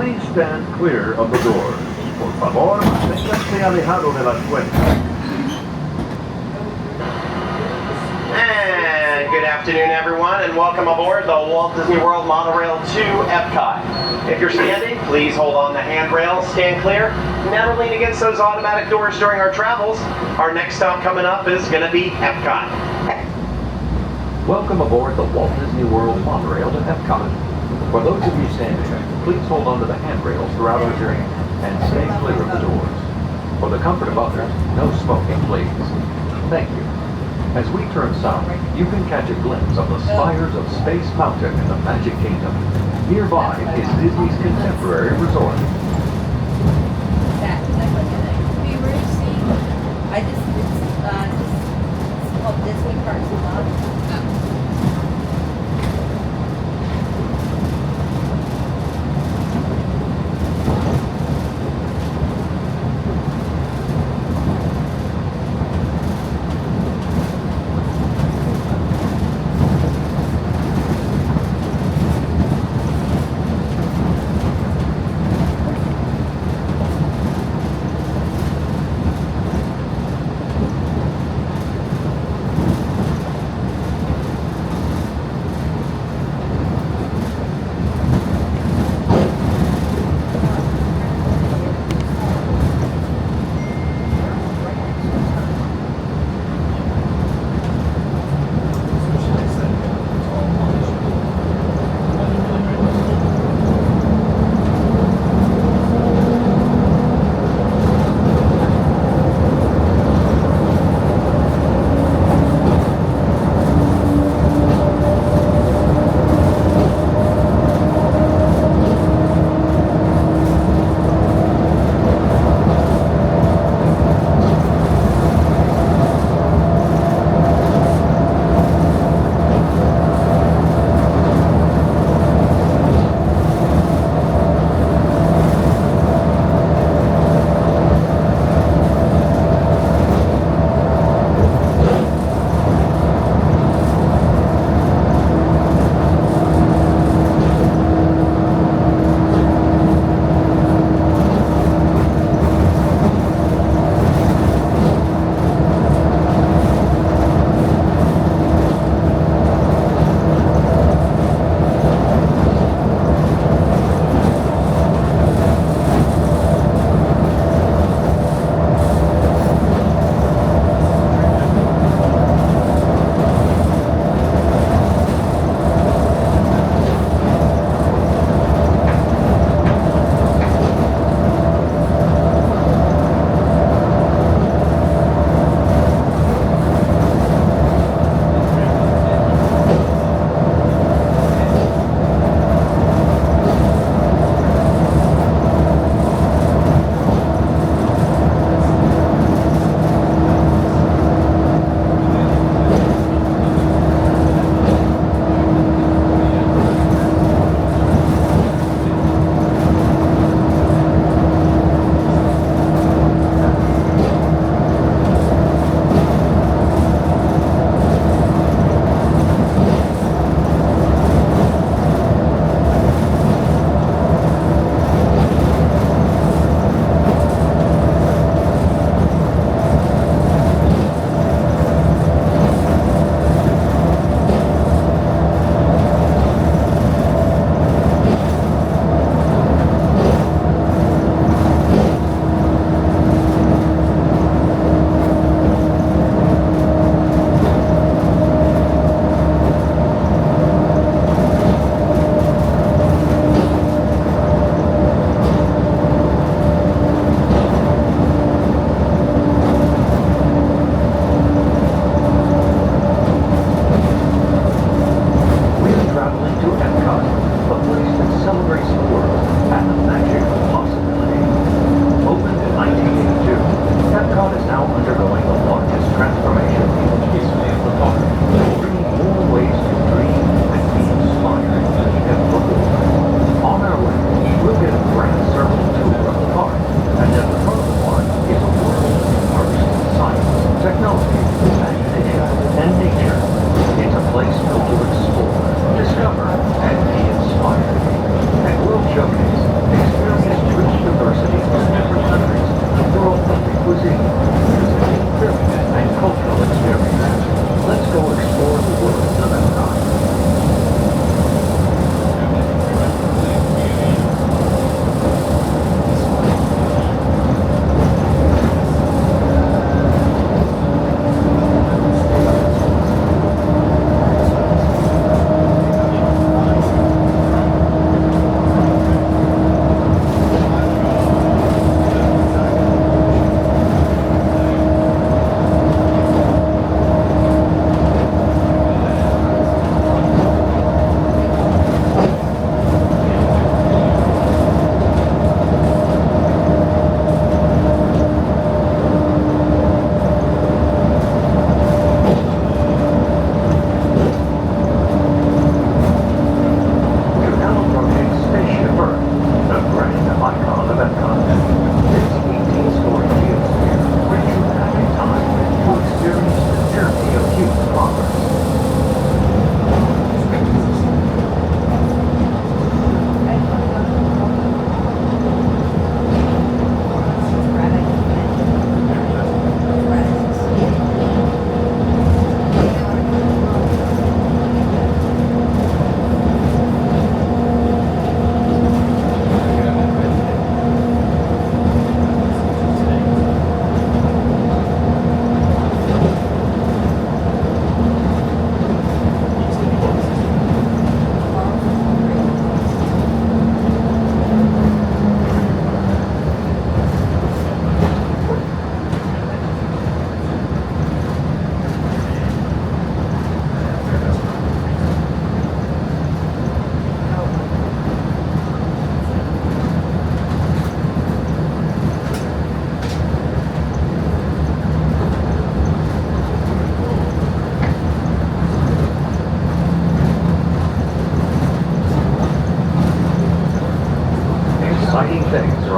Please stand clear of the doors. Por favor, manténganse alejado de las puertas. And good afternoon, everyone, and welcome aboard the Walt Disney World Monorail to EPCOT. If you're standing, please hold on the handrails, stand clear, never lean against those automatic doors during our travels. Our next stop coming up is going to be EPCOT. Welcome aboard the Walt Disney World Monorail to EPCOT. For those of you standing, please hold on to the handrails throughout our journey and stay clear of the doors. For the comfort of others, no smoking, please. Thank you. As we turn south, you can catch a glimpse of the spires of Space Mountain in the Magic Kingdom. Nearby is Disney's Contemporary Resort. We were seeing, it's called Disney Parks and Lodges.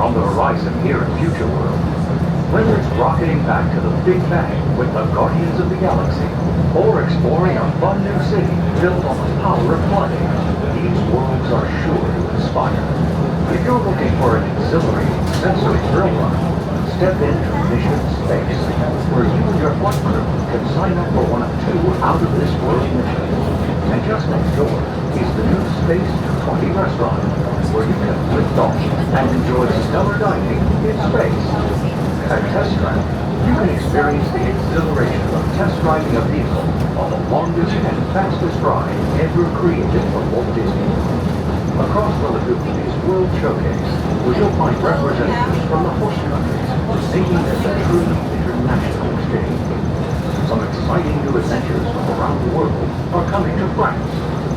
on the horizon here in Future World. Whether it's rocketing back to the Big Bang with the Guardians of the Galaxy, or exploring a fun new city built on the power of flooding, these worlds are sure to inspire. If you're looking for an exhilarating sensory thrill ride, step into Mission Space, where you and your flight crew can sign up for one of 2 out-of-this-world missions. And just next door is the new Space 220 restaurant, where you can lift off and enjoy stellar dining in space. At Test Track, you can experience the exhilaration of test driving a vehicle on the longest and fastest ride ever created for Walt Disney. Across the lagoon is World Showcase, where you'll find representatives from the host countries, making this a truly international exchange. Some exciting new adventures from around the world are coming to France,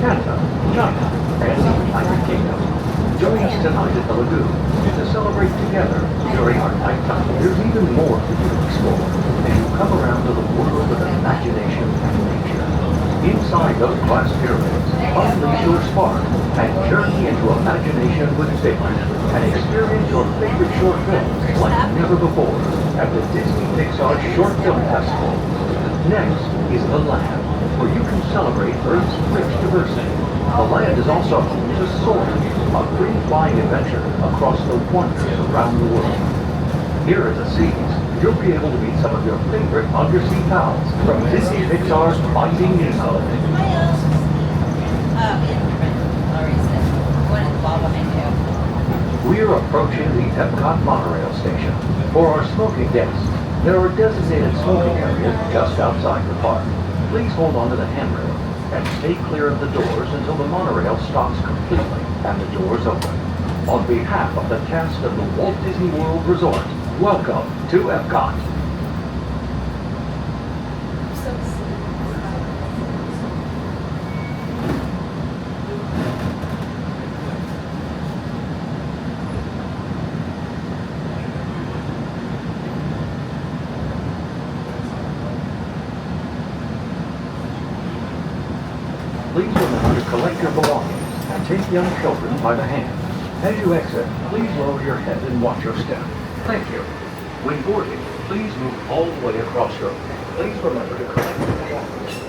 Canada, China, and the United Kingdom. Join us tonight at the lagoon to celebrate together during our nighttime. There's even more for you to explore as you come around to the world of imagination and nature. Inside those glass pyramids, unleash your spark and journey into imagination with Figment and experience your favorite short films like never before at the Disney Pixar Short Film Festival. Next is the Land, where you can celebrate Earth's rich diversity. The Land is also home to Soarin', a free-flying adventure across the wonders around the world. Here at the Seas, you'll be able to meet some of your favorite undersea pals from Disney Pixar's Finding Nemo. We're approaching the EPCOT Monorail station. For our smoking guests, there are designated smoking areas just outside the park. Please hold on to the handrail and stay clear of the doors until the monorail stops completely and the doors open. On behalf of the cast of the Walt Disney World Resort, welcome to EPCOT. Please remember to collect your belongings and take young children by the hand. As you exit, please lower your head and watch your step. Thank you. When boarding, please move all the way across your. Please remember to collect your belongings.